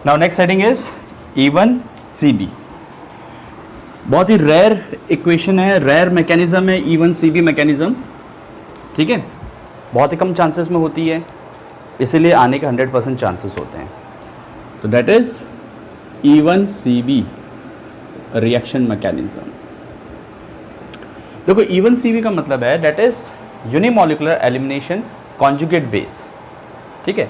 Now next heading is E1CB। बहुत ही rare equation है, rare mechanism है E1CB मैकेनिज्म, ठीक है, बहुत ही कम चांसेस में होती है, इसीलिए आने के 100% चांसेस होते हैं। तो that is E1CB reaction mechanism. देखो E1CB का मतलब है that is unimolecular elimination conjugate base, ठीक है।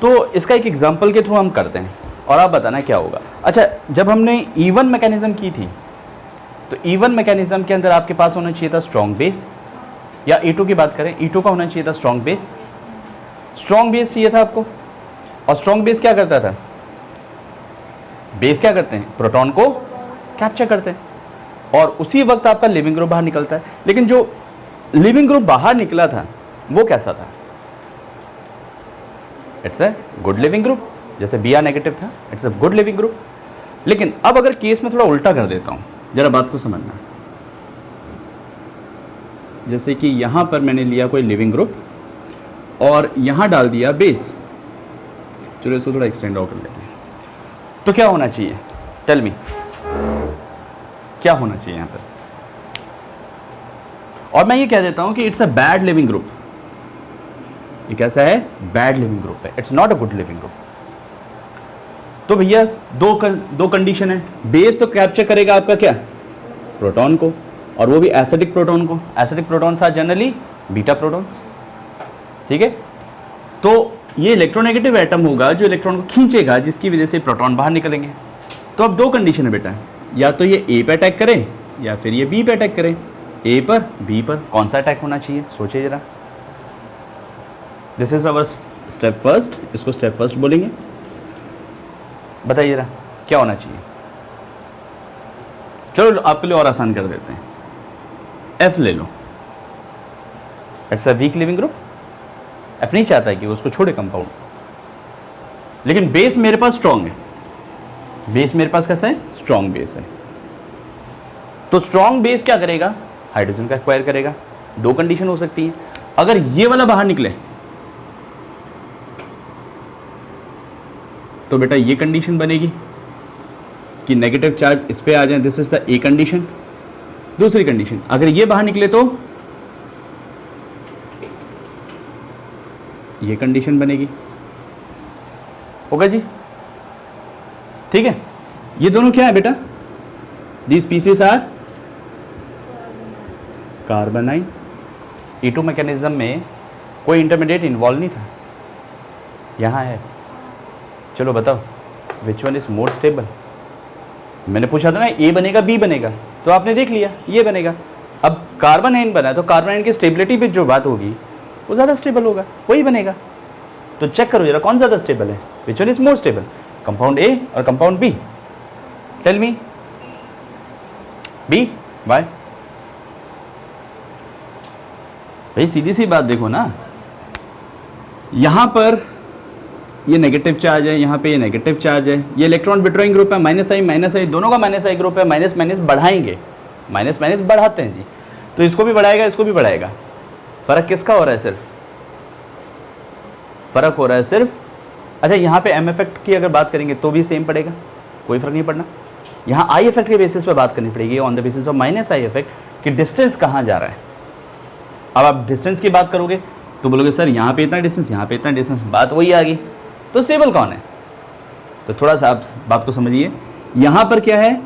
तो इसका एक एग्जांपल के थ्रू हम करते हैं और आप बताना क्या होगा। अच्छा, जब हमने E1 मैकेनिज्म की थी तो E1 मैकेनिज्म के अंदर आपके पास होना चाहिए था स्ट्रॉन्ग बेस, या E2 की बात करें E2 का होना चाहिए था स्ट्रॉन्ग बेस। स्ट्रॉन्ग बेस चाहिए था आपको, और स्ट्रॉन्ग बेस क्या करता था, बेस क्या करते हैं, प्रोटॉन को कैप्चर करते हैं, और उसी वक्त आपका लिविंग ग्रुप बाहर निकलता है। लेकिन जो लिविंग ग्रुप बाहर निकला था वो कैसा था, it's a good leaving group, जैसे Br नेगेटिव था, it's a good leaving group. लेकिन अब अगर केस में थोड़ा उल्टा कर देता हूं, जरा बात को समझना। जैसे कि यहां पर मैंने लिया कोई लिविंग ग्रुप और यहां डाल दिया बेस, चलो इसको थोड़ा एक्सटेंड आउट कर लेते हैं, तो क्या होना चाहिए, टेल मी, क्या होना चाहिए यहां पर। और मैं ये कह देता हूं कि it's a bad leaving group. ये कैसा है, बैड लिविंग ग्रुप है, it's not a good leaving group. तो भैया दो कंडीशन है, बेस तो कैप्चर करेगा आपका क्या, प्रोटॉन को, और वो भी एसिडिक प्रोटॉन को। Acidic protons are generally beta protons, ठीक है। तो ये इलेक्ट्रोनेगेटिव एटम होगा जो इलेक्ट्रॉन को खींचेगा, जिसकी वजह से प्रोटॉन बाहर निकलेंगे। तो अब दो कंडीशन है बेटा, या तो ये ए पे अटैक करे या फिर ये बी पे अटैक करे। ए पर बी पर कौन सा अटैक होना चाहिए, सोचिए जरा। This is our step first, इसको स्टेप फर्स्ट बोलेंगे। बताइए जरा क्या होना चाहिए। चलो आपके लिए और आसान कर देते हैं, एफ ले लो, it's a weak leaving group. F नहीं चाहता है कि उसको छोड़े कंपाउंड, लेकिन बेस मेरे पास स्ट्रॉन्ग है, बेस मेरे पास कैसा है, स्ट्रॉन्ग बेस है। तो स्ट्रॉन्ग बेस क्या करेगा, हाइड्रोजन का एक्वायर करेगा। दो कंडीशन हो सकती है, अगर ये वाला बाहर निकले तो बेटा ये कंडीशन बनेगी कि नेगेटिव चार्ज इस पे आ जाए, this is the a condition. दूसरी कंडीशन, अगर ये बाहर निकले तो ये कंडीशन बनेगी, होगा जी, ठीक है। ये दोनों क्या है बेटा, these species are carbanion. E2 mechanism में कोई इंटरमीडिएट इन्वॉल्व नहीं था, यहां है। चलो बताओ विच वन इज मोर स्टेबल। मैंने पूछा था ना ए बनेगा बी बनेगा, तो आपने देख लिया ये बनेगा। अब कार्बोनाइन बना तो कार्बोनाइन की स्टेबिलिटी पे जो बात होगी वो ज़्यादा स्टेबल होगा, वही बनेगा। तो चेक करो जरा कौन ज़्यादा स्टेबल है, which one is more stable, compound A और compound B. Tell me, B, why. भाई सीधी सी बात देखो ना, यहां पर ये नेगेटिव चार्ज है, यहाँ पे ये नेगेटिव चार्ज है, ये इलेक्ट्रॉन विड्रॉइंग ग्रुप है, माइनस आई दोनों का माइनस आई ग्रुप है, माइनस माइनस बढ़ाएंगे, माइनस माइनस बढ़ाते हैं जी, तो इसको भी बढ़ाएगा इसको भी बढ़ाएगा। फर्क किसका हो रहा है, सिर्फ फर्क हो रहा है सिर्फ। अच्छा यहाँ पे एम इफेक्ट की अगर बात करेंगे तो भी सेम पड़ेगा, कोई फर्क नहीं पड़ना। यहाँ आई इफेक्ट के बेसिस पे बात करनी पड़ेगी, on the basis of minus I effect कि डिस्टेंस कहाँ जा रहा है। अब आप डिस्टेंस की बात करोगे तो बोलोगे सर यहाँ पे इतना डिस्टेंस, यहाँ पे इतना डिस्टेंस, बात वही आ गई। तो स्टेबल कौन है, तो थोड़ा सा आप बात को समझिए। यहाँ पर क्या है,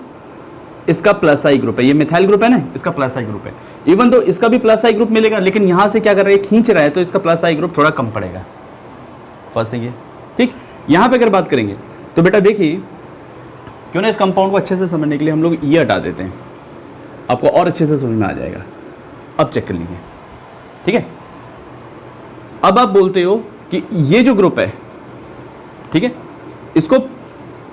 इसका प्लस आई ग्रुप है, ये मिथाइल ग्रुप है ना, इसका प्लस आई ग्रुप है। इवन तो इसका भी प्लस आई ग्रुप मिलेगा, लेकिन यहाँ से क्या कर रहा है, खींच रहा है, तो इसका प्लस आई ग्रुप थोड़ा कम पड़ेगा। फर्स्ट थिंग ये, ठीक। यहाँ पे अगर बात करेंगे तो बेटा देखिए, क्यों ना इस कंपाउंड को अच्छे से समझने के लिए हम लोग ये हटा देते हैं, आपको और अच्छे से समझ में आ जाएगा। अब चेक कर लीजिए, ठीक है। अब आप बोलते हो कि ये जो ग्रुप है, ठीक है, इसको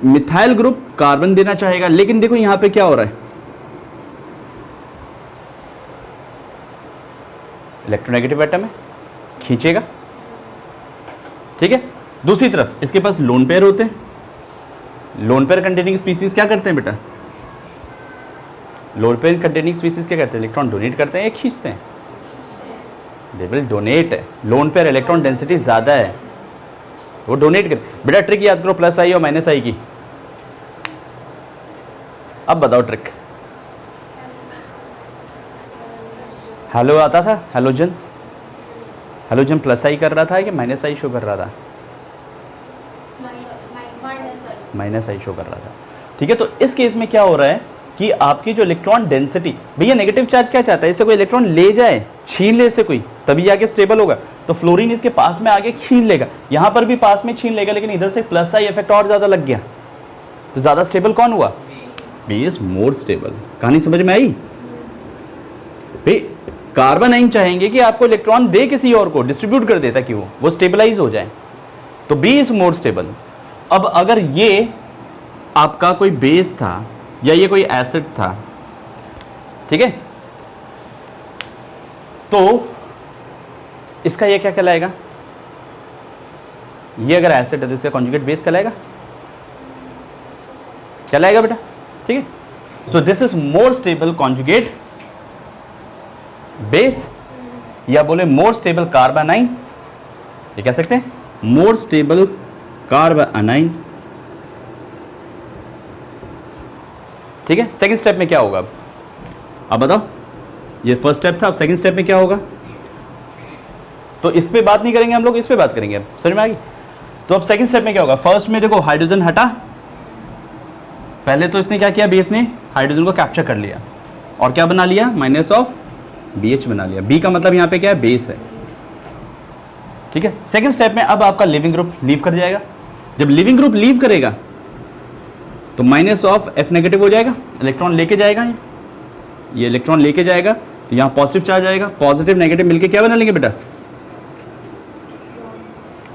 मिथाइल ग्रुप कार्बन देना चाहेगा, लेकिन देखो यहां पे क्या हो रहा है, इलेक्ट्रोनेगेटिव एटम है, खींचेगा, ठीक है। दूसरी तरफ इसके पास लोन पेयर होते हैं, लोन पेयर कंटेनिंग स्पीसीज क्या करते हैं बेटा, लोन पेयर कंटेनिंग स्पीसीज क्या करते हैं, इलेक्ट्रॉन डोनेट करते हैं या खींचते हैं, दे विल डोनेट है। लोन पेयर इलेक्ट्रॉन डेंसिटी ज़्यादा है, वो डोनेट कर। बेटा ट्रिक याद करो प्लस आई और माइनस आई की। अब बताओ ट्रिक। हेलो आता था, हेलोजन प्लस आई कर रहा था कि माइनस आई शो कर रहा था? माइनस आई शो कर रहा था। ठीक है, तो इस केस में क्या हो रहा है कि आपकी जो इलेक्ट्रॉन डेंसिटी, भैया नेगेटिव चार्ज क्या चाहता है, इससे कोई इलेक्ट्रॉन ले जाए, छीन ले इससे कोई, तभी आगे स्टेबल होगा। तो फ्लोरीन इसके पास में आगे छीन लेगा, यहां पर भी पास में छीन लेगा, लेकिन इधर से प्लस आई इफेक्ट और ज्यादा लग गया, तो ज्यादा स्टेबल कौन हुआ? B is more stable. कहानी समझ में आई? भाई कार्बन आइन चाहेंगे कि आपको इलेक्ट्रॉन दे किसी और को, डिस्ट्रीब्यूट कर दे ताकि वो स्टेबलाइज हो जाए, तो बी इज मोर स्टेबल। अब अगर ये आपका कोई बेस था या ये कोई एसिड था, ठीक है, तो इसका ये क्या कहलाएगा? ये अगर एसिड है तो इसका कॉन्जुगेट बेस कहलाएगा, कहलाएगा बेटा, ठीक है। So this is more stable conjugate base, या बोले मोर स्टेबल कार्बन आइन, ये कह सकते हैं मोर स्टेबल कार्बन आइन। ठीक है, सेकंड स्टेप में क्या होगा? अब बताओ, ये फर्स्ट स्टेप था, अब सेकंड स्टेप में क्या होगा? तो इस पे बात नहीं करेंगे हम लोग, इस पे बात करेंगे। अब समझ में आ गई? तो अब सेकंड स्टेप में क्या होगा? फर्स्ट में देखो हाइड्रोजन हटा, पहले तो इसने क्या किया, बेस ने हाइड्रोजन को कैप्चर कर लिया और क्या बना लिया? माइनस ऑफ BH बना लिया। बी का मतलब यहाँ पे क्या है? बेस है। ठीक है, सेकंड स्टेप में अब आपका लिविंग ग्रुप लीव कर जाएगा। जब लिविंग ग्रुप लीव करेगा तो माइनस ऑफ F नेगेटिव हो जाएगा, इलेक्ट्रॉन लेके जाएगा, ये इलेक्ट्रॉन लेके जाएगा, तो यहाँ पॉजिटिव चार्ज आएगा, पॉजिटिव नेगेटिव मिलके क्या बना लेंगे बेटा?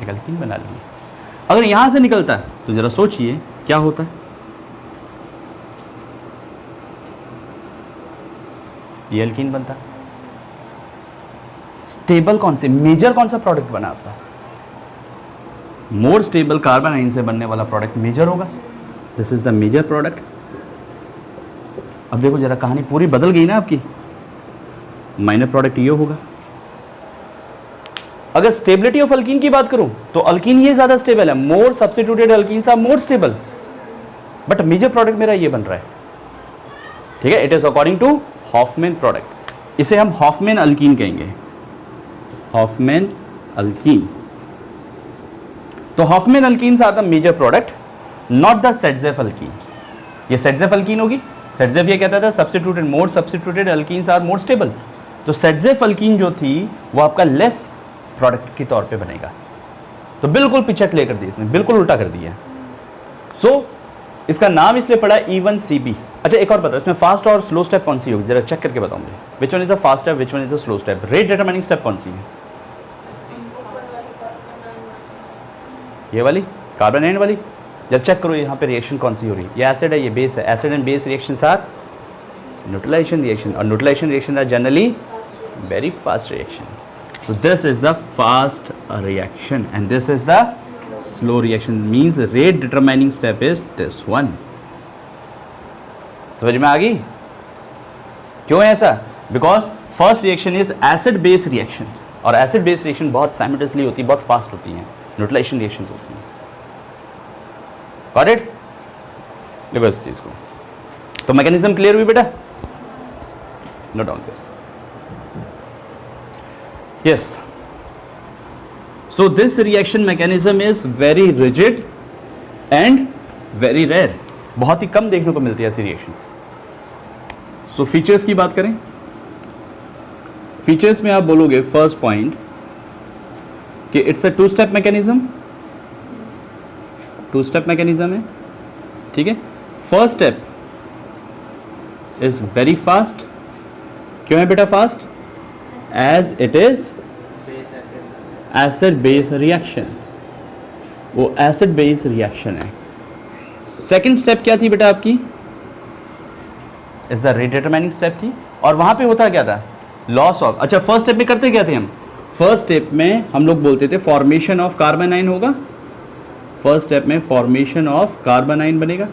एल्कीन बना लेंगे। अगर यहां से निकलता है तो जरा सोचिए क्या होता है? ये एल्कीन बनता। स्टेबल कौन से, मेजर कौन सा प्रोडक्ट बना आपका? मोर स्टेबल कार्बन आइन से बनने वाला प्रोडक्ट मेजर होगा। This is the major product. अब देखो जरा कहानी पूरी बदल गई ना आपकी। माइनर प्रोडक्ट ये होगा। अगर स्टेबिलिटी ऑफ अल्कीन की बात करूं तो अल्कीन ये ज्यादा स्टेबल है, more substituted alkenes are more stable, but major product मेरा ये बन रहा है। ठीक है, it is according to Hofmann product. इसे हम हॉफमैन अल्कीन कहेंगे, हॉफमैन अल्कीन। तो Hofmann alkenes are the major product, not the Saytzeff alkene. ये सेटजेफ अल्कीन होगी। सेटजेफ ये कहता था substituted, more substituted alkenes are more stable. तो सेटजेफ अल्कीन जो थी वो आपका लेस प्रोडक्ट के तौर पे बनेगा। तो बिल्कुल पीछे ले कर दी इसने, बिल्कुल उल्टा कर दिया। सो इसका नाम इसलिए पड़ा E1CB। अच्छा एक और बताओ, इसमें फास्ट और स्लो स्टेप कौन सी होगी? जरा चेक करके बताओ मुझे, विच one is the fast step, which one is the slow step? Rate determining step कौन सी है? ये वाली कार्बन आयन वाली। जब चेक करो यहाँ पे रिएक्शन कौन सी हो रही है, ये एसिड है, ये बेस है। Acid and base reactions are neutralization reaction, और neutralization reaction are generally very fast reaction. So this is the fast reaction and this is the slow reaction, means rate determining step is this one. समझ में आ गई? क्यों है ऐसा? Because first reaction is acid base reaction, और acid base reaction बहुत simultaneously होती है, बहुत fast होती हैं, न्यूट्रलाइजेशन reactions होती हैं। Got it? देखो इस चीज को, तो मैकेनिज्म क्लियर हुई बेटा? Note down this. Yes. So this reaction mechanism is very rigid and very rare. बहुत ही कम देखने को मिलती है ऐसी रिएक्शंस। So फीचर्स की बात करें, फीचर्स में आप बोलोगे फर्स्ट पॉइंट कि it's a two step mechanism, two step mechanism है। ठीक है, first step is very fast. क्यों है बेटा fast? As it is acid base reaction, वो acid base reaction है। सेकेंड स्टेप क्या थी बेटा आपकी? Is the rate determining step थी, और वहां पे होता क्या था? Loss of. अच्छा फर्स्ट स्टेप में करते क्या थे हम? फर्स्ट स्टेप में हम लोग बोलते थे फॉर्मेशन ऑफ कार्बन आइन होगा। फर्स्ट स्टेप में फॉर्मेशन ऑफ कार्बन आइन बनेगा।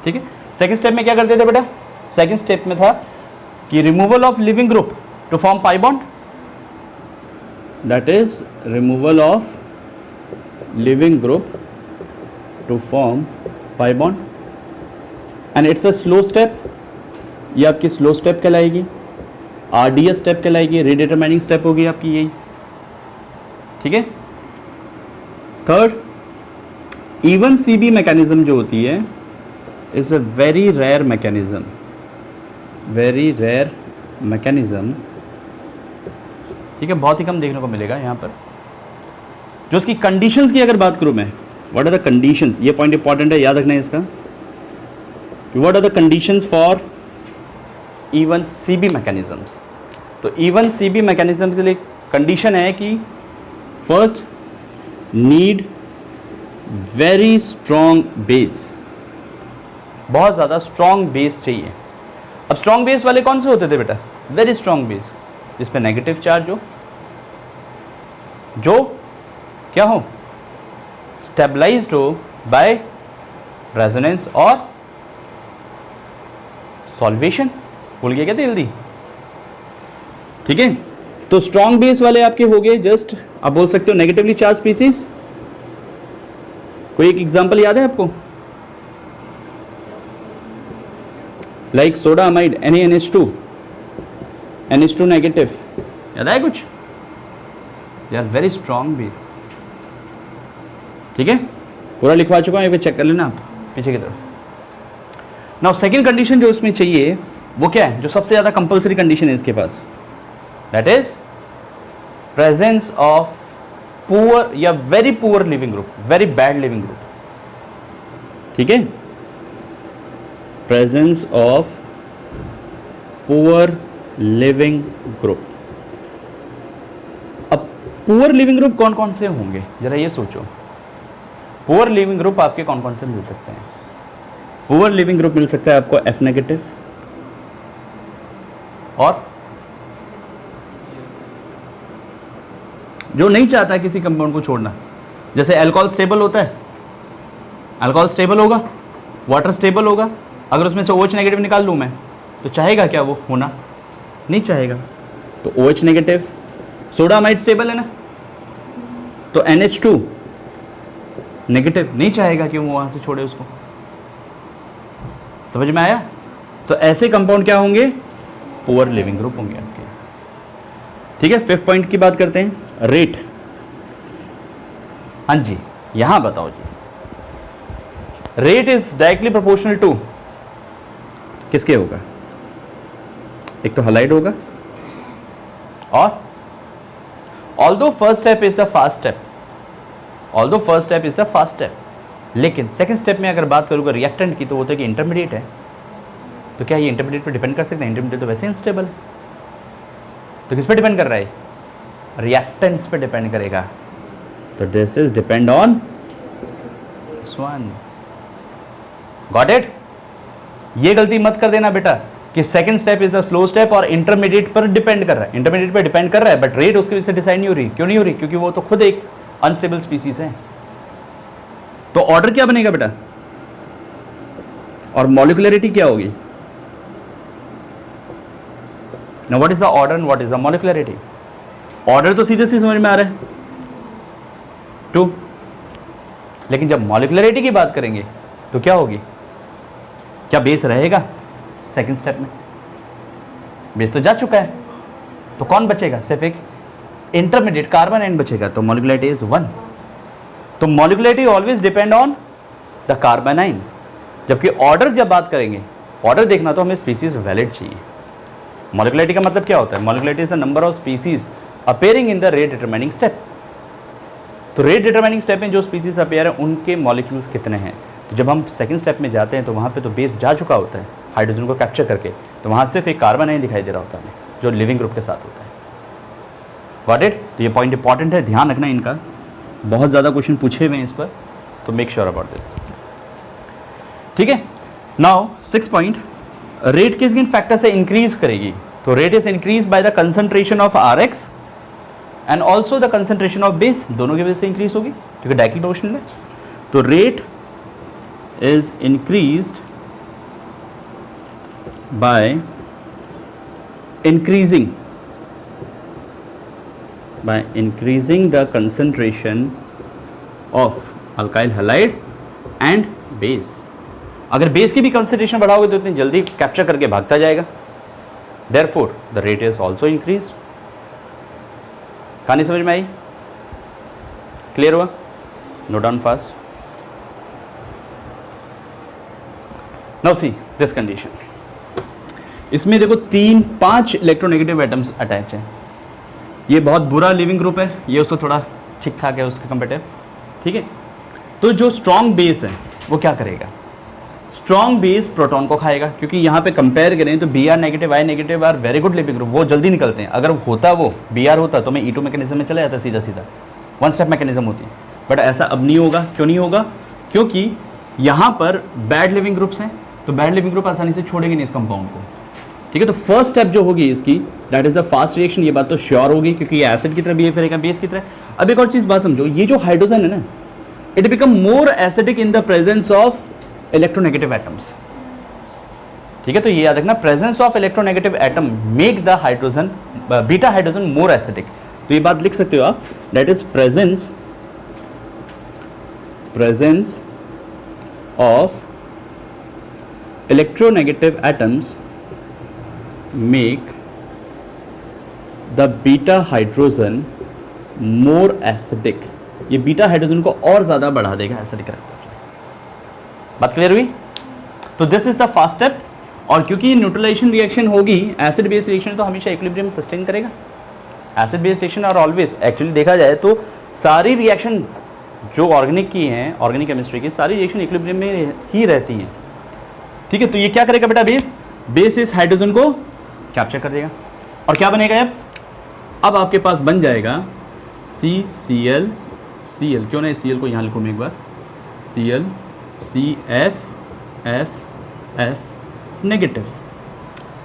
ठीक है, सेकेंड स्टेप में क्या करते थे बेटा? सेकेंड स्टेप में था कि removal of leaving group to form pi bond, that is removal of leaving group to form pi bond and it's a slow step. ये आपकी स्लो स्टेप कहलाएगी, आरडीएस स्टेप कहलाएगी, रीडिटरमाइनिंग स्टेप होगी आपकी यही. ठीक है. थर्ड, इवन सीबी मैकेनिज्म जो होती है is a very rare mechanism, very rare mechanism. ठीक है, बहुत ही कम देखने को मिलेगा यहाँ पर. जो उसकी कंडीशंस की अगर बात करूँ मैं, व्हाट आर द कंडीशंस, ये पॉइंट इंपॉर्टेंट है, याद रखना है इसका. What are the conditions for even CB mechanisms. तो इवन सीबी मैकेनिज्म के लिए कंडीशन है कि first, need very strong base, बहुत ज़्यादा स्ट्रॉन्ग बेस चाहिए. अब स्ट्रॉन्ग बेस वाले कौन से होते थे बेटा? वेरी स्ट्रॉन्ग बेस, जिस पे नेगेटिव चार्ज हो, जो क्या हो, स्टेबलाइज्ड हो बाय रेजोनेंस और सॉल्वेशन. भूल गया क्या जल्दी? ठीक है. तो स्ट्रॉन्ग बेस वाले आपके हो गए, जस्ट आप बोल सकते हो नेगेटिवली चार्ज स्पीसीज. कोई एक एग्जांपल याद है आपको? Like soda amide NaNH2, NH2 negative, याद है कुछ? They are very strong base. ठीक है, पूरा लिखवा चुका हूं, ये पे चेक कर लेना आप पीछे की तरफ. नाउ सेकेंड कंडीशन जो उसमें चाहिए वो क्या है, जो सबसे ज़्यादा कंपल्सरी कंडीशन है इसके पास, that is presence of poor या very poor leaving group, very bad leaving group. ठीक है, presence of poor leaving group. अब पुअर लिविंग ग्रुप कौन कौन से होंगे जरा ये सोचो. पुअर लिविंग ग्रुप आपके कौन कौन से मिल सकते हैं? पुअर लिविंग ग्रुप मिल सकता है आपको F नेगेटिव और जो नहीं चाहता किसी कंपाउंड को छोड़ना, जैसे अल्कोहल स्टेबल होता है, अल्कोहल स्टेबल होगा, वाटर स्टेबल होगा. अगर उसमें से OH नेगेटिव निकाल लूँ मैं तो चाहेगा क्या वो होना? नहीं चाहेगा. तो OH negative. Soda amide stable है ना, तो NH2 नेगेटिव नहीं चाहेगा कि वो वहाँ से छोड़े उसको. समझ में आया? तो ऐसे कंपाउंड क्या होंगे? पुअर लिविंग ग्रुप होंगे आपके. ठीक है, फिफ्थ पॉइंट की बात करते हैं, रेट. हाँ जी, यहां बताओ जी. Rate is directly proportional to किसके होगा? एक तो हलाइड होगा, और although first step is the fast step, although first step is the fast step, लेकिन सेकंड स्टेप में अगर बात करूंगा रिएक्टेंट की तो वो तो कि इंटरमीडिएट है. तो क्या ये इंटरमीडिएट पे डिपेंड कर सकते हैं? इंटरमीडिएट तो वैसे अनस्टेबल है. तो किस पे डिपेंड कर रहा है? रिएक्टेंट्स पे डिपेंड करेगा. तो this is depend on this one. Got it? ये गलती मत कर देना बेटा कि second step is the slow step और इंटरमीडिएट पर डिपेंड कर रहा है. इंटरमीडिएट पे डिपेंड कर रहा है, बट रेट उसके वजह से डिसाइड नहीं हो रही. क्यों नहीं हो रही? क्योंकि वो तो खुद एक अनस्टेबल स्पीसीज है. तो ऑर्डर क्या बनेगा बेटा, और मॉलिक्युलरिटी क्या होगी? Now what is the order and what is the molecularity? Order तो सीधे से समझ में आ रहा है 2, लेकिन जब मॉलिक्युलरिटी की बात करेंगे तो क्या होगी? क्या बेस रहेगा? सेकंड स्टेप में बेस तो जा चुका है, तो कौन बचेगा? सिर्फ एक इंटरमीडिएट कार्बन एंड बचेगा. तो मॉलिक्युलरिटी इज 1. तो molecularity always depend on the carbanion. जबकि ऑर्डर जब बात करेंगे, ऑर्डर देखना तो हमें स्पीसीज वैलिड चाहिए. मॉलिक्युलरिटी का मतलब क्या होता है? Molecularity is the number of species appearing in the rate determining step. तो रेट डिटरमाइनिंग स्टेप में जो स्पीसीज अपेयर है उनके मॉलिक्यूल्स कितने हैं. तो जब हम सेकंड स्टेप में जाते हैं तो वहाँ पे तो बेस जा चुका होता है हाइड्रोजन को कैप्चर करके, तो वहाँ सिर्फ एक कार्बन आयन दिखाई दे रहा होता है जो लिविंग ग्रुप के साथ होता है. Got it? तो ये पॉइंट इंपॉर्टेंट है, ध्यान रखना इनका. बहुत ज़्यादा क्वेश्चन पूछे हुए हैं इस पर, तो मेक श्योर अबाउट दिस. ठीक है. नाउ 6 पॉइंट, रेट किस किन फैक्टर से इंक्रीज करेगी? तो rate is increase by the concentration of RX and also the concentration of base. दोनों की वजह से इंक्रीज होगी क्योंकि डायरेक्टली प्रोपोर्शनल है. तो rate is increased by increasing by increasing the concentration of alkyl halide and base. अगर base की भी कंसंट्रेशन बढ़ाओगे तो इतनी जल्दी कैप्चर करके भागता जाएगा, therefore the rate is also increase. कहानी समझ में आई? क्लियर हुआ? Note down fast. Now see this condition, इसमें देखो 3-5 इलेक्ट्रोनेगेटिव एटम्स अटैच हैं। ये बहुत बुरा लिविंग ग्रुप है, ये उसको थोड़ा ठीक ठाक है उसके कंपेटिव, ठीक है। तो जो स्ट्रॉन्ग बेस है वो क्या करेगा? स्ट्रॉन्ग बेस प्रोटॉन को खाएगा, क्योंकि यहाँ पे कंपेयर करें तो Br negative I negative are very good leaving group, वो जल्दी निकलते हैं। अगर होता वो Br होता तो मैं E2 मैकेनिज्म में चला जाता सीधा सीधा, वन स्टेप मैकेनिज्म होती। बट ऐसा अब नहीं होगा। क्यों नहीं होगा? क्योंकि यहाँ पर बैड लिविंग ग्रुप्स हैं, तो बैड लिविंग ग्रुप आसानी से छोड़ेंगे नहीं इस कंपाउंड को, ठीक है। तो फर्स्ट स्टेप जो होगी इसकी, that is the fast reaction. ये बात तो श्योर होगी क्योंकि ये एसिड की तरह बिहेव करेगा, बेस की तरह। अब एक और चीज़ बात समझो, ये जो हाइड्रोजन है ना, it become more acidic in the presence of electronegative atoms, ठीक है। तो ये याद रखना, presence of electronegative atom make the hydrogen, beta hydrogen more acidic. तो ये बात लिख सकते हो आप, that is presence of electronegative atoms make the beta hydrogen more acidic. ये बीटा हाइड्रोजन को और ज्यादा बढ़ा देगा एसिडिक रखकर। बात क्लियर हुई? तो this is the first step. और क्योंकि न्यूट्रलाइजेशन रिएक्शन होगी, एसिड बेस रिएक्शन तो हमेशा इक्विलिब्रियम सस्टेन करेगा। Acid base reaction are always, actually देखा जाए तो सारी रिएक्शन जो ऑर्गेनिक की हैं, ऑर्गेनिक केमिस्ट्री की सारी रिएक्शन इक्विलिब्रियम में ही रहती हैं, ठीक है। तो ये क्या करेगा बेटा? बेस इस हाइड्रोजन को कैप्चर कर देगा और क्या बनेगा? अब आपके पास बन जाएगा CCl, क्यों ना Cl को यहाँ लिखूँ मैं एक बार, Cl CF नेगेटिव।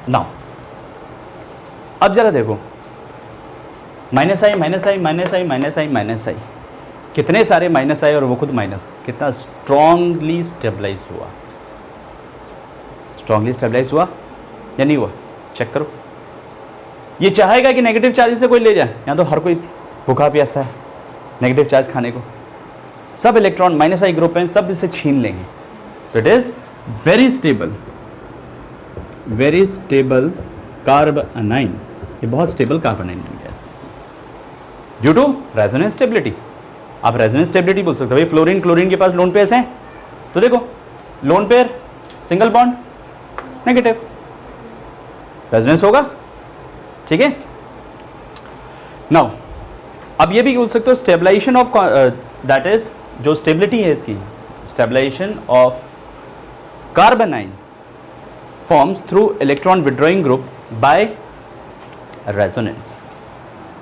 नाउ अब जरा देखो, माइनस आई माइनस आई माइनस आई माइनस आई माइनस आई, कितने सारे माइनस आए और वो खुद माइनस, कितना स्ट्रांगली स्टेबलाइज हुआ। स्ट्रांगली स्टेबलाइज हुआ या नहीं हुआ? चेक करो। ये चाहेगा कि नेगेटिव चार्ज से कोई ले जाए, यहाँ तो हर कोई भूखा प्यासा है नेगेटिव चार्ज खाने को। सब इलेक्ट्रॉन माइनस आई ग्रुप हैं, सब इसे छीन लेंगे। तो it is very stable carbanion. ये बहुत स्टेबल कार्बोनाइन गैस ड्यू टू रेजोनेंस स्टेबिलिटी। आप रेजोनेंस स्टेबिलिटी बोल सकते हो। भाई फ्लोरीन क्लोरीन के पास लोन पेयर्स हैं, तो देखो lone pair single bond negative, resonance होगा, ठीक है। नाउ अब ये भी बोल सकते हो स्टेबलाइजेशन ऑफ, दैट इज जो स्टेबिलिटी है इसकी, stabilization of carbanion forms through electron withdrawing group by resonance.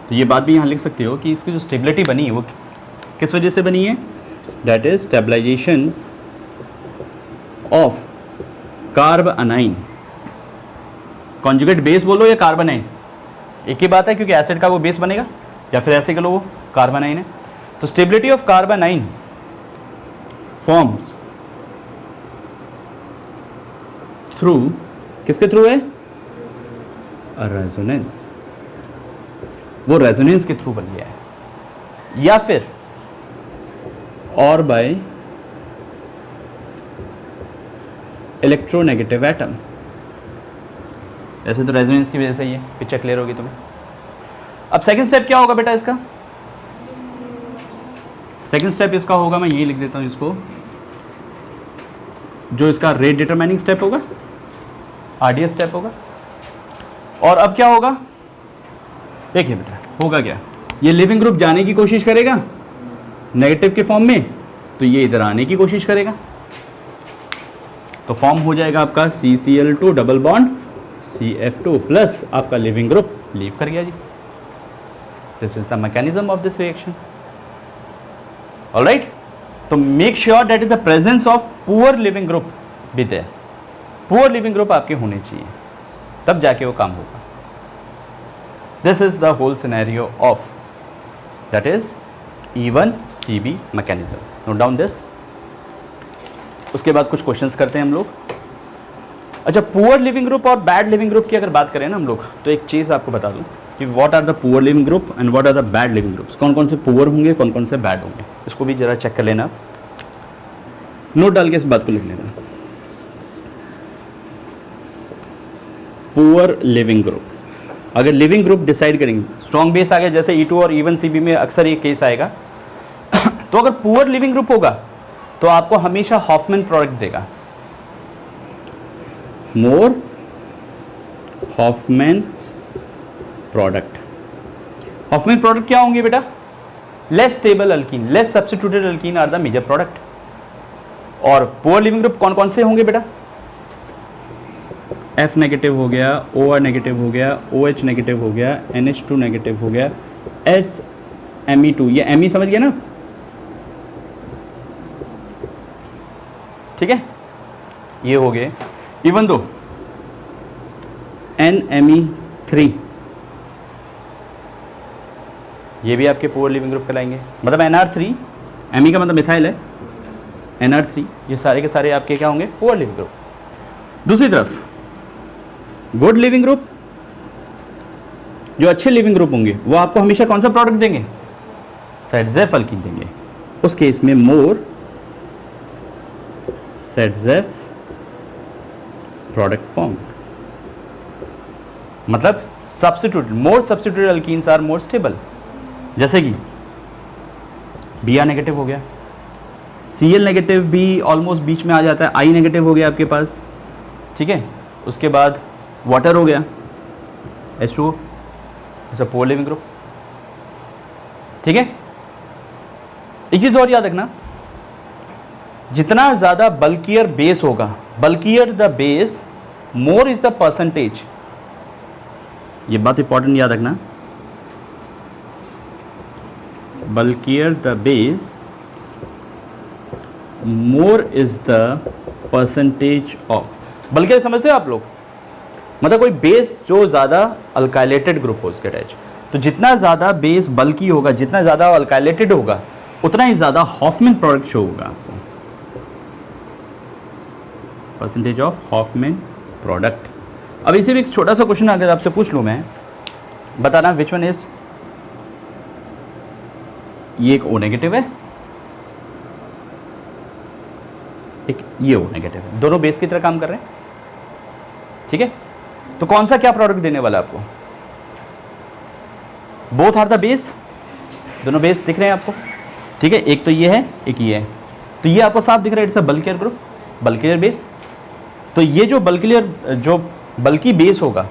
तो ये बात भी यहाँ लिख सकते हो कि इसकी जो स्टेबिलिटी बनी है वो किस वजह से बनी है? That is stabilization of carbanion. Conjugate base बोलो या कार्बोनाइन, एक ही बात है, क्योंकि एसिड का वो बेस बनेगा, या फिर ऐसे कह लो वो कार्बोनाइन है। तो stability of carbanion forms through, किसके थ्रू है? रेजोनेंस। वो रेजोनेंस के थ्रू बन गया है, या फिर और बाय इलेक्ट्रोनेगेटिव एटम। ऐसे तो रेजोनेंस की वजह से ही है। पिक्चर क्लियर होगी तुम्हें। अब सेकंड स्टेप क्या होगा बेटा इसका? सेकंड स्टेप इसका होगा, मैं यही लिख देता हूं इसको, जो इसका रेट डिटरमाइनिंग स्टेप होगा, RDS स्टेप होगा। और अब क्या होगा? देखिए बेटा होगा क्या, ये लिविंग ग्रुप जाने की कोशिश करेगा नेगेटिव के फॉर्म में, तो ये इधर आने की कोशिश करेगा, तो फॉर्म हो जाएगा आपका CCl2 double bond CF2 plus आपका लिविंग ग्रुप लीव कर गया जी। This is the mechanism of this reaction. Alright, तो make sure that is the presence of poor leaving group भी देयर। पुअर लिविंग ग्रुप आपके होने चाहिए, तब जाके वो काम होगा। This is the whole scenario of that is E1CB mechanism. Note down this. उसके बाद कुछ क्वेश्चंस करते हैं हम लोग। अच्छा, पुअर लिविंग ग्रुप और बैड लिविंग ग्रुप की अगर बात करें ना हम लोग, तो एक चीज़ आपको बता दूं कि what are the poor leaving group and what are the bad leaving groups, कौन कौन से पुअर होंगे, कौन कौन से बैड होंगे, इसको भी जरा चेक कर लेना, नोट डाल के इस बात को लिख लेना। पुअर लिविंग ग्रुप, अगर लिविंग ग्रुप डिसाइड करेंगे, स्ट्रॉन्ग बेस आ गया, जैसे E2 और E1 CB में अक्सर ये केस आएगा तो अगर पुअर लिविंग ग्रुप होगा तो आपको हमेशा हॉफमैन प्रोडक्ट देगा, more Hofmann product. Hofmann product क्या होंगे बेटा? Less stable alkene, less substituted alkene are the major product. और पुअर लिविंग ग्रुप कौन कौन से होंगे बेटा? F नेगेटिव हो गया, OR नेगेटिव हो गया, OH नेगेटिव हो गया, NH2 नेगेटिव हो गया, SMe2, ये Me समझ गया ना, ठीक है, ये हो गए। इवन दो NMe3, ये भी आपके पुअर लिविंग ग्रुप कहलाएंगे, मतलब NR3, Me का मतलब मिथाइल है, NR3, ये सारे के सारे आपके क्या होंगे? Poor leaving group. दूसरी तरफ गुड लिविंग ग्रुप, जो अच्छे लिविंग ग्रुप होंगे वो आपको हमेशा कौन सा प्रोडक्ट देंगे? सेटजेफ अल्कीन देंगे। उस केस में मोर सेटजेफ प्रोडक्ट फॉर्म, मतलब substituted, more substituted alkenes are more stable. जैसे कि Br नेगेटिव हो गया, Cl नेगेटिव भी ऑलमोस्ट बीच में आ जाता है, I नेगेटिव हो गया आपके पास, ठीक है। उसके बाद वाटर हो गया, H2O, it's a poor leaving group, ठीक है। एक चीज और याद रखना, जितना ज्यादा बल्कियर बेस होगा, bulkier the base more is the percentage, ये बात इंपॉर्टेंट याद रखना, bulkier the base more is the percentage of, bulkier समझते हो आप लोग, मतलब कोई बेस जो ज़्यादा अल्काइलेटेड ग्रुप हो उसके अटैच, तो जितना ज़्यादा बेस बल्की होगा, जितना ज़्यादा अल्काइलेटेड होगा, उतना ही ज़्यादा हॉफमैन प्रोडक्ट शो होगा आपको, परसेंटेज ऑफ हॉफमैन प्रोडक्ट। अब इसी में एक छोटा सा क्वेश्चन अगर आपसे पूछ लूँ मैं, बताना विच वन इज, ये एक O नेगेटिव है, एक ये O नेगेटिव है, दोनों बेस की तरह काम कर रहे हैं, ठीक है। तो कौन सा क्या प्रोडक्ट देने वाला आपको? बोथ आर द बेस, दोनों बेस दिख रहे हैं आपको, ठीक है। एक तो ये है, एक ये है, तो ये आपको साफ दिख रहा है, it's a bulkier group, bulkier base. तो ये जो बल्कियर, जो बल्की बेस होगा,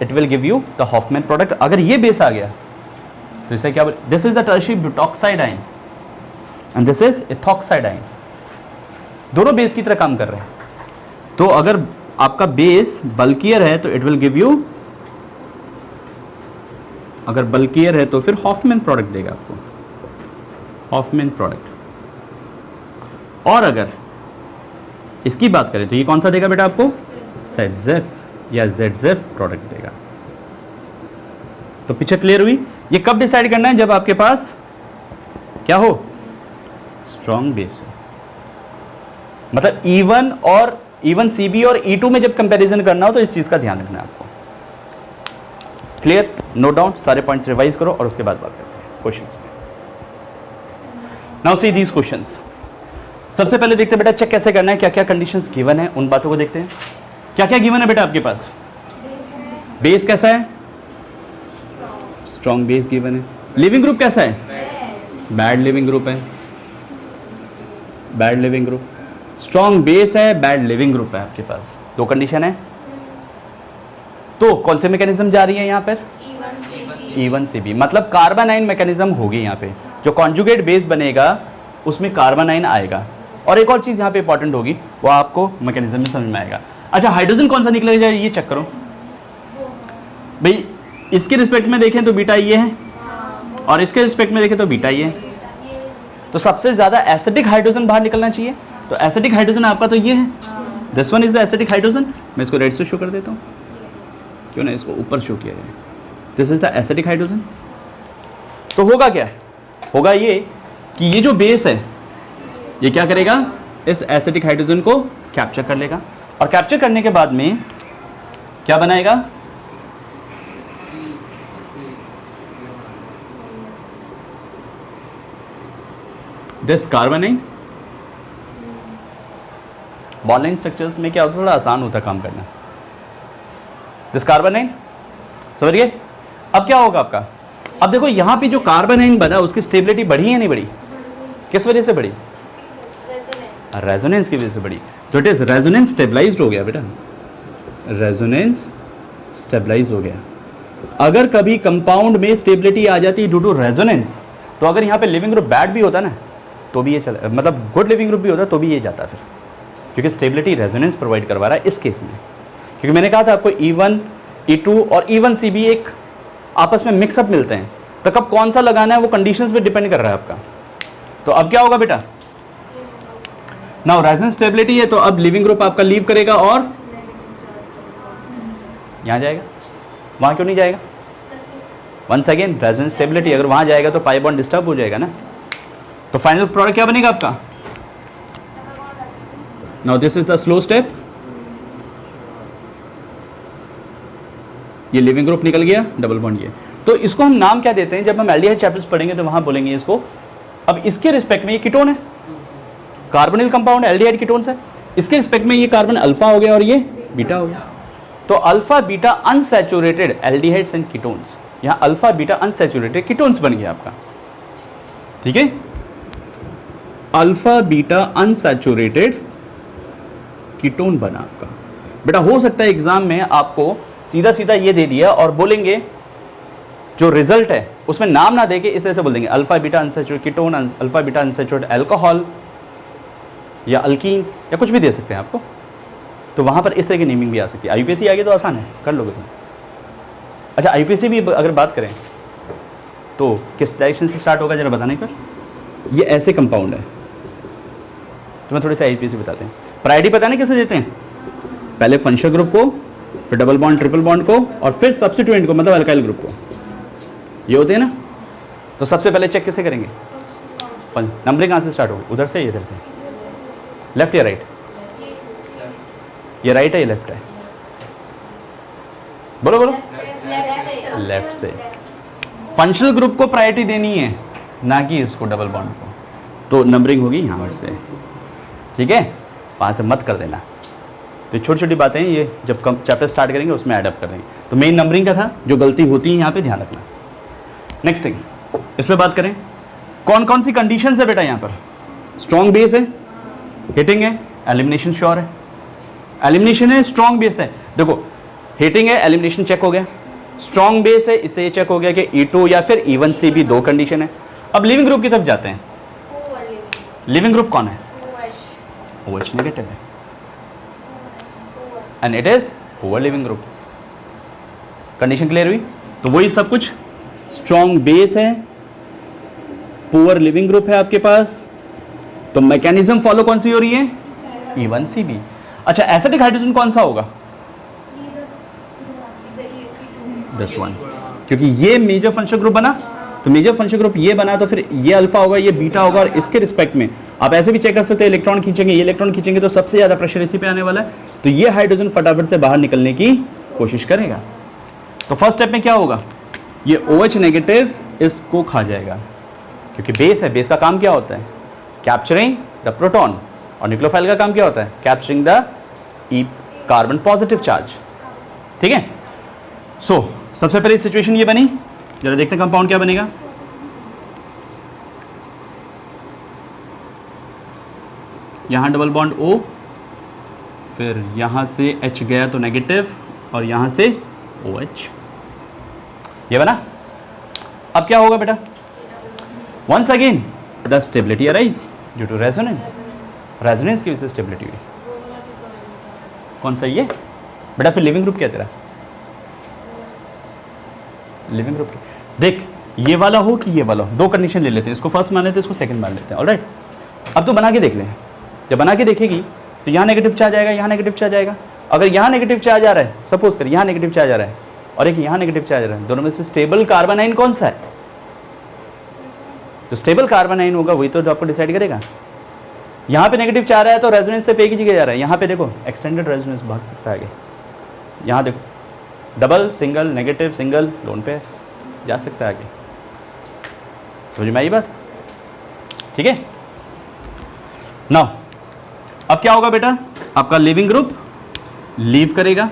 it will give you the Hofmann product. अगर ये बेस आ गया तो इसे क्या, this is the tertiary butoxide ion and this is ethoxide ion, दोनों बेस की तरह काम कर रहे हैं। तो अगर आपका बेस बल्कियर है तो इट विल गिव यू, अगर बल्कियर है तो फिर हॉफमैन प्रोडक्ट देगा आपको, हॉफमैन प्रोडक्ट। और अगर इसकी बात करें तो ये कौन सा देगा बेटा आपको? सेटजेफ या जेडजेफ प्रोडक्ट देगा। तो पिक्चर क्लियर हुई? ये कब डिसाइड करना है? जब आपके पास क्या हो? स्ट्रॉन्ग बेस हो, मतलब E1 और E1 CB और E2 में जब कंपैरिजन करना हो तो इस चीज का ध्यान रखना है आपको। क्लियर? नोट डाउन, सारे पॉइंट्स रिवाइज करो और उसके बाद बात करते हैं क्वेश्चंस में। Now see these questions. सबसे पहले देखते हैं बेटा चेक कैसे करना है, क्या क्या कंडीशंस गिवन है, उन बातों को देखते हैं। क्या क्या गिवन है बेटा आपके पास? बेस कैसा है? स्ट्रॉन्ग बेस गिवन है। लिविंग ग्रुप कैसा है? बैड लिविंग ग्रुप है, bad leaving group. Strong base है, बैड लिविंग ग्रुप है आपके पास, दो कंडीशन है। तो कौन से मैकेनिज्म जा रही है यहाँ पर? E1 CB, मतलब कार्बन आयन मैकेनिज्म होगी यहाँ पे। जो कॉन्जुगेट बेस बनेगा उसमें कार्बन आयन आएगा। और एक और चीज यहाँ पे इंपॉर्टेंट होगी, वो आपको मैकेनिज्म में समझ में आएगा। अच्छा, हाइड्रोजन कौन सा निकलेगा ये चेक करो भाई। इसके रिस्पेक्ट में देखें तो बीटा ये है, और इसके रिस्पेक्ट में देखें तो बीटा ये है। तो सबसे ज्यादा एसिडिक हाइड्रोजन बाहर निकलना चाहिए। तो एसिडिक हाइड्रोजन आपका तो ये है, this one is the acidic hydrogen. मैं इसको रेड से शो कर देता हूँ, क्यों ना इसको ऊपर शो किया जाए। This is the acidic hydrogen. तो होगा क्या? होगा ये कि ये जो बेस है ये क्या करेगा? इस एसिडिक हाइड्रोजन को कैप्चर कर लेगा, और कैप्चर करने के बाद में क्या बनाएगा? दिस कार्बोनाइन। बॉन्ड स्ट्रक्चर्स में क्या होता है, थोड़ा आसान होता है काम करना। दिस कार्बोनाइन, समझ गए? अब क्या होगा आपका, अब देखो यहाँ पे जो कार्बोनाइन बना उसकी स्टेबिलिटी बढ़ी या नहीं बढ़ी? किस वजह से बढ़ी? रेजोनेंस की वजह से बढ़ी। तो इट इज रेजोनेंस स्टेबलाइज्ड हो गया बेटा, रेजोनेंस स्टेबलाइज हो गया। अगर कभी कंपाउंड में स्टेबिलिटी आ जाती है ड्यू टू रेजोनेंस, तो अगर यहाँ पे लिविंग ग्रुप बैड भी होता ना तो भी ये चला, मतलब गुड लिविंग ग्रुप भी होता तो भी ये जाता फिर, क्योंकि स्टेबिलिटी रेजोनेंस प्रोवाइड करवा रहा है इस केस में। क्योंकि मैंने कहा था आपको E1 E2 और E1C भी एक आपस में मिक्सअप मिलते हैं, तो कब कौन सा लगाना है वो कंडीशंस पे डिपेंड कर रहा है आपका। तो अब क्या होगा बेटा, नाउ रेजोनेंस स्टेबिलिटी है, तो अब लिविंग ग्रुप आपका लीव करेगा और यहाँ जाएगा, वहाँ क्यों नहीं जाएगा? वंस अगेन रेजोनेंस स्टेबिलिटी, अगर वहाँ जाएगा तो पाई बॉन्ड डिस्टर्ब हो जाएगा ना। तो फाइनल प्रोडक्ट क्या बनेगा आपका? Now this is the slow step, ये लिविंग ग्रुप निकल गया, डबल बॉन्ड ये। तो इसको हम नाम क्या देते हैं, जब हम एल्डिहाइड चैप्टर्स पढ़ेंगे तो वहां बोलेंगे इसको। अब इसके रिस्पेक्ट में ये कीटोन है, कार्बोनिल कंपाउंड एल्डिहाइड कीटोन्स है, इसके रिस्पेक्ट में ये कार्बन अल्फा हो गया और ये बीटा हो गया। तो alpha beta unsaturated aldehydes and ketones, यहाँ अल्फा बीटा अनसैचुरेटेड कीटोन्स बन गया आपका, ठीक है? अल्फा बीटा अनसैचुरेटेड कीटोन बना आपका। बेटा हो सकता है एग्जाम में आपको सीधा सीधा ये दे दिया और बोलेंगे जो रिजल्ट है उसमें नाम ना देके इस तरह से बोल देंगे alpha beta unsaturated ketone, alpha beta unsaturated alcohol या अल्कीन्स या कुछ भी दे सकते हैं आपको। तो वहाँ पर इस तरह की नेमिंग भी आ सकती है। आईयूपीएसी आगे तो आसान है, कर लोगे तुम। अच्छा आईयूपीएसी भी अगर बात करें तो किस डायरेक्शन से स्टार्ट होगा जरा बताने पर? ये ऐसे कंपाउंड है, तो मैं थोड़े से आईयूपीएसी बताते हैं। प्रायोरिटी पता नहीं कैसे देते हैं, पहले फंक्शनल ग्रुप को, फिर डबल बॉन्ड ट्रिपल बॉन्ड को, और फिर सब्स्टिट्यूएंट को, मतलब अल्काइल ग्रुप को। ये होते हैं ना। तो सबसे पहले चेक कैसे करेंगे? नंबरिंग कहाँ से स्टार्ट होगी? उधर से, इधर से, लेफ्ट या राइट? ये राइट है, ये लेफ्ट है? बोलो बोलो। लेफ्ट से। फंक्शनल ग्रुप को प्रायोरिटी देनी है, ना कि इसको डबल बॉन्ड को। तो नंबरिंग होगी यहाँ से, ठीक है? वहाँ से मत कर देना। तो छोटी छोटी बातें हैं, ये जब कम चैप्टर स्टार्ट करेंगे उसमें एडअप कर देंगे। तो मेन नंबरिंग का था, जो गलती होती है यहाँ पे ध्यान रखना। नेक्स्ट थिंग, इसमें बात करें कौन कौन सी कंडीशंस है बेटा यहाँ पर? स्ट्रॉन्ग बेस है, हिटिंग है, एलिमिनेशन श्योर है। एलिमिनेशन है, स्ट्रॉन्ग बेस है। देखो हिटिंग है, एलिमिनेशन चेक हो गया। स्ट्रॉन्ग बेस है, इससे ये चेक हो गया कि E2 या फिर E1C भी दो कंडीशन है। अब लिविंग ग्रुप की तरफ जाते हैं। लिविंग ग्रुप कौन है? OH नेगेटिव है, and it is poor leaving group. Condition clear हुई? तो वही सब कुछ, स्ट्रॉन्ग बेस है, पुअर लिविंग ग्रुप है आपके पास। तो मैकेनिज्म फॉलो कौन सी हो रही है? E1CB। अच्छा एसिडिक हाइड्रोजन कौन सा होगा? दिस वन, क्योंकि ये मेजर फंक्शनल ग्रुप बना, तो मेजर फंक्शनल ग्रुप ये बना, तो फिर ये अल्फा होगा, ये बीटा होगा, और इसके रिस्पेक्ट में आप ऐसे भी चेक कर सकते हैं, इलेक्ट्रॉन खींचेंगे, ये इलेक्ट्रॉन खींचेंगे, तो सबसे ज्यादा प्रेशर इसी पे आने वाला है। तो ये हाइड्रोजन फटाफट से बाहर निकलने की कोशिश करेगा। तो फर्स्ट स्टेप में क्या होगा? ये OH नेगेटिव इसको खा जाएगा, क्योंकि बेस है। बेस का काम क्या होता है? Capturing the proton. और न्यूक्लियोफाइल का काम क्या होता है? Capturing the carbon positive charge, ठीक है? सो सबसे पहले सिचुएशन ये बनी, जरा देखते हैं कंपाउंड क्या बनेगा। यहां डबल बॉन्ड O, फिर यहां से H गया तो नेगेटिव, और यहां से OH, ये बना। अब क्या होगा बेटा? Once again the stability arise due to resonance. Resonance की वजह से स्टेबिलिटी हुई। कौन सा ये बेटा? फिर लिविंग ग्रुप क्या तेरा? लिविंग ग्रुप देख, ये वाला हो कि ये वाला हो, दो कंडीशन ले लेते हैं। इसको फर्स्ट मान लेते हैं, इसको सेकंड मान लेते हैं। ऑलराइट, अब तो बना के देख लें। जब बना के देखेगी तो यहाँ नेगेटिव चार्ज आएगा, यहाँ नेगेटिव चार्ज आएगा। अगर यहाँ नेगेटिव चार्ज आ रहा है, सपोज कर यहाँ नेगेटिव चार्ज आ रहा है और एक यहाँ नेगेटिव चार्ज आ रहा है, दोनों में से स्टेबल कार्बन आयन कौन सा है? जो स्टेबल कार्बन आयन होगा वही तो आपको डिसाइड करेगा। यहाँ पे नेगेटिव चार्ज आया तो रेजोनेंस से एक ही जगह जा रहा है। यहाँ पे देखो एक्सटेंडेड रेजोनेंस भाग सकता है आगे। यहाँ देखो double, single, negative, single, loan पे जा सकता है आगे। समझ में आई बात? ठीक है। नाउ अब क्या होगा बेटा, आपका लिविंग ग्रुप लीव करेगा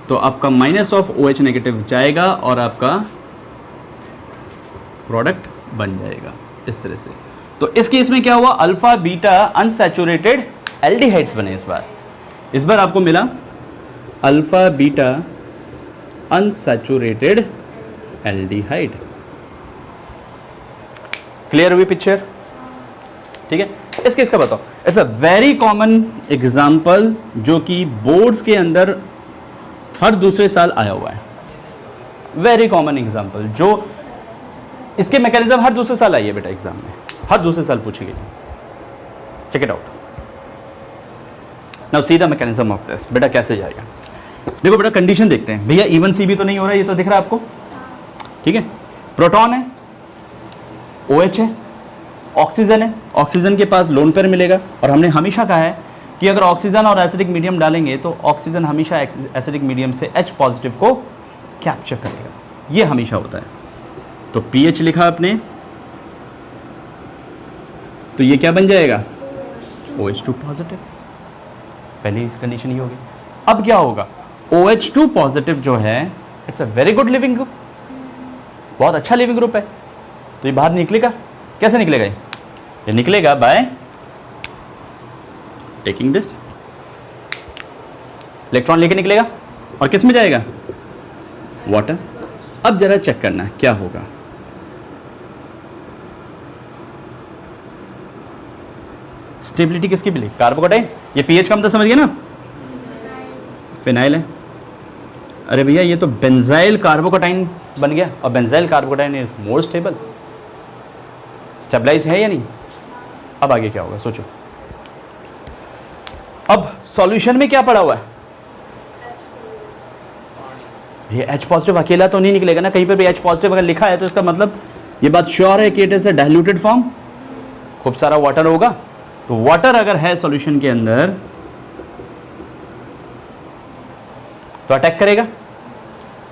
तो आपका माइनस ऑफ OH नेगेटिव जाएगा और आपका प्रोडक्ट बन जाएगा इस तरह से। तो इस केस में क्या हुआ, अल्फा बीटा अनसैचुरेटेड एल्डिहाइड्स बने। इस बार आपको मिला alpha beta unsaturated aldehyde. Clear हुई पिक्चर? ठीक है, इस केस का बताओ। It's a very common example जो कि बोर्ड्स के अंदर हर दूसरे साल आया हुआ है। वेरी कॉमन एग्जांपल जो इसके मैकेनिज्म हर दूसरे साल आई है बेटा एग्जाम में, हर दूसरे साल पूछी गई। Check it out. Now see the mechanism of this. बेटा कैसे जाएगा, देखो बेटा कंडीशन देखते हैं। भैया इवन सी भी तो नहीं हो रहा है, ये तो दिख रहा है आपको, ठीक है। प्रोटॉन है, OH है, ऑक्सीजन है, ऑक्सीजन के पास लोन पेयर मिलेगा। और हमने हमेशा कहा है कि अगर ऑक्सीजन और एसिडिक मीडियम डालेंगे तो ऑक्सीजन हमेशा एसिडिक मीडियम से H पॉजिटिव को कैप्चर करेगा, ये हमेशा होता है। तो pH लिखा आपने, तो ये क्या बन जाएगा, OH2 पॉजिटिव। पहली कंडीशन ये होगी। अब क्या होगा, OH2 पॉजिटिव जो है it's a very good leaving group, बहुत अच्छा लिविंग ग्रुप है। तो ये बाहर निकलेगा, कैसे निकलेगा, ये निकलेगा बाय टेकिंग दिस, इलेक्ट्रॉन लेके निकलेगा और किस में जाएगा, वाटर। अब जरा चेक करना है क्या होगा। स्टेबिलिटी किसकी मिली, कार्बोकेटाइन। ये pH कम तो समझ गए ना, फिनाइल है। अरे भैया ये तो बेंजाइल कार्बोकेटाइन बन गया, और benzyl carbocation is more stable. Stabilize है या नहीं। अब आगे क्या होगा सोचो। अब सॉल्यूशन में क्या पड़ा हुआ है, ये H पॉजिटिव अकेला तो नहीं निकलेगा ना, कहीं पर भी H पॉजिटिव अगर लिखा है तो इसका मतलब ये बात श्योर है कि it is a diluted form, खूब सारा वाटर होगा। तो वाटर अगर है सॉल्यूशन के अंदर तो अटैक करेगा,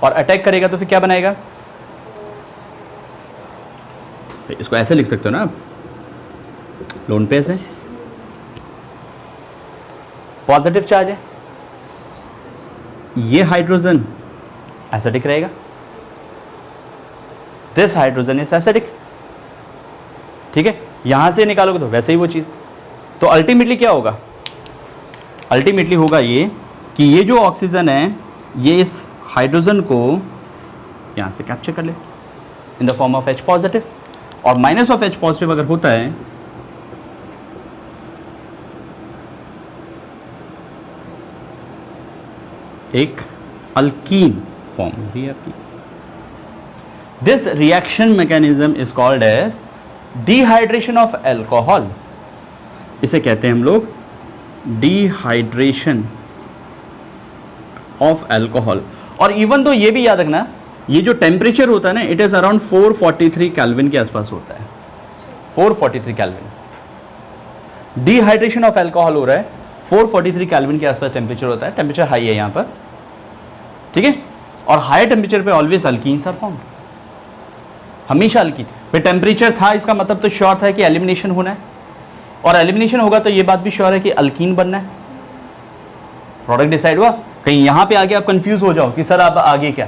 और अटैक करेगा तो फिर क्या बनाएगा, इसको ऐसे लिख सकते हो ना आप, लोन पेयर से पॉजिटिव चार्ज है, ये हाइड्रोजन एसिडिक रहेगा, दिस हाइड्रोजन इज एसिडिक, ठीक है। यहां से निकालोगे तो वैसे ही वो चीज। तो अल्टीमेटली क्या होगा, अल्टीमेटली होगा ये कि ये जो ऑक्सीजन है ये इस हाइड्रोजन को यहां से कैप्चर कर ले in the form of H positive, और माइनस ऑफ H पॉजिटिव अगर होता है एक अल्कीन फॉर्म होगी आपकी। This reaction mechanism is called as dehydration of alcohol. इसे कहते हैं हम लोग डिहाइड्रेशन ऑफ एल्कोहल। और इवन तो ये भी याद रखना, ये जो टेम्परेचर होता है ना, इट इज अराउंड 443 केल्विन के आसपास होता है, 443 केल्विन। डिहाइड्रेशन ऑफ एल्कोहल हो रहा है, 443 केल्विन के आसपास टेम्परेचर होता है, टेम्परेचर हाई है यहाँ पर, ठीक है। और हाई टेम्परेचर पे ऑलवेज अल्कीन्स आर फॉर्म्ड, हमेशा अल्कीन। फिर टेम्परेचर था इसका मतलब तो श्योर था कि एलिमिनेशन होना है, और एलिमिनेशन होगा तो ये बात भी श्योर है कि अल्कीन बनना है। प्रोडक्ट डिसाइड हुआ। कहीं यहाँ पे आगे आप कंफ्यूज हो जाओ कि सर आप आगे क्या,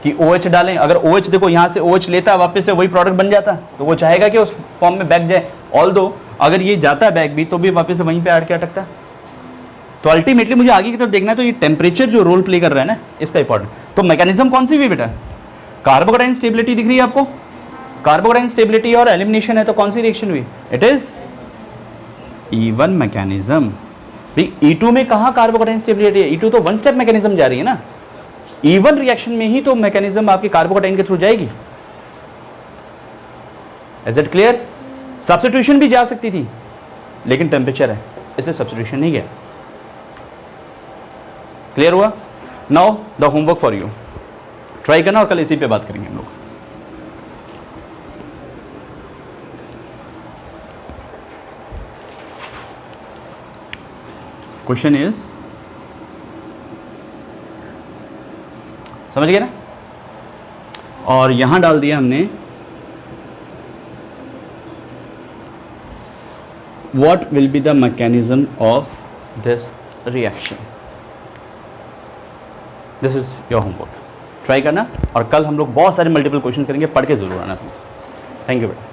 कि OH डालें, अगर OH देखो यहाँ से OH लेता वापस से वही प्रोडक्ट बन जाता, तो वो चाहेगा कि उस फॉर्म में बैक जाए। ऑल दो अगर ये जाता है बैक भी तो भी वापस से वहीं पे आड़ के अटकता। तो अल्टीमेटली मुझे आगे की तरफ देखना है, तो ये टेम्परेचर जो रोल प्ले कर रहा है ना, इसका इंपॉर्टेंट। तो मैकेनिज्म कौन सी हुई बेटा, कार्बोकेटाइन स्टेबिलिटी दिख रही है आपको, कार्बोकेटाइन स्टेबिलिटी और एलिमिनेशन है, तो कौन सी रिएक्शन हुई, it is even mechanism. E2 में कहाँ कार्बोकेटाइन स्टेबिलिटी है, E2 तो वन स्टेप मैकेनिज्म जा रही है ना, इवन रिएक्शन में ही तो मैकेनिज्म आपकी कार्बोकेटाइन के थ्रू जाएगी। Is it clear. सब्स्टिट्यूशन भी जा सकती थी लेकिन टेम्परेचर है इसलिए सब्स्टिट्यूशन नहीं गया। क्लियर हुआ। Now the homework for you, try करना और कल इसी पे बात करेंगे हम लोग। क्वेश्चन इज, समझ गए ना, और यहां डाल दिया हमने what will be the mechanism of this reaction? This is your homework. Try करना और कल हम लोग बहुत सारे मल्टीपल क्वेश्चन करेंगे, पढ़ के जरूर आना प्लीज़। थैंक यू बेटा।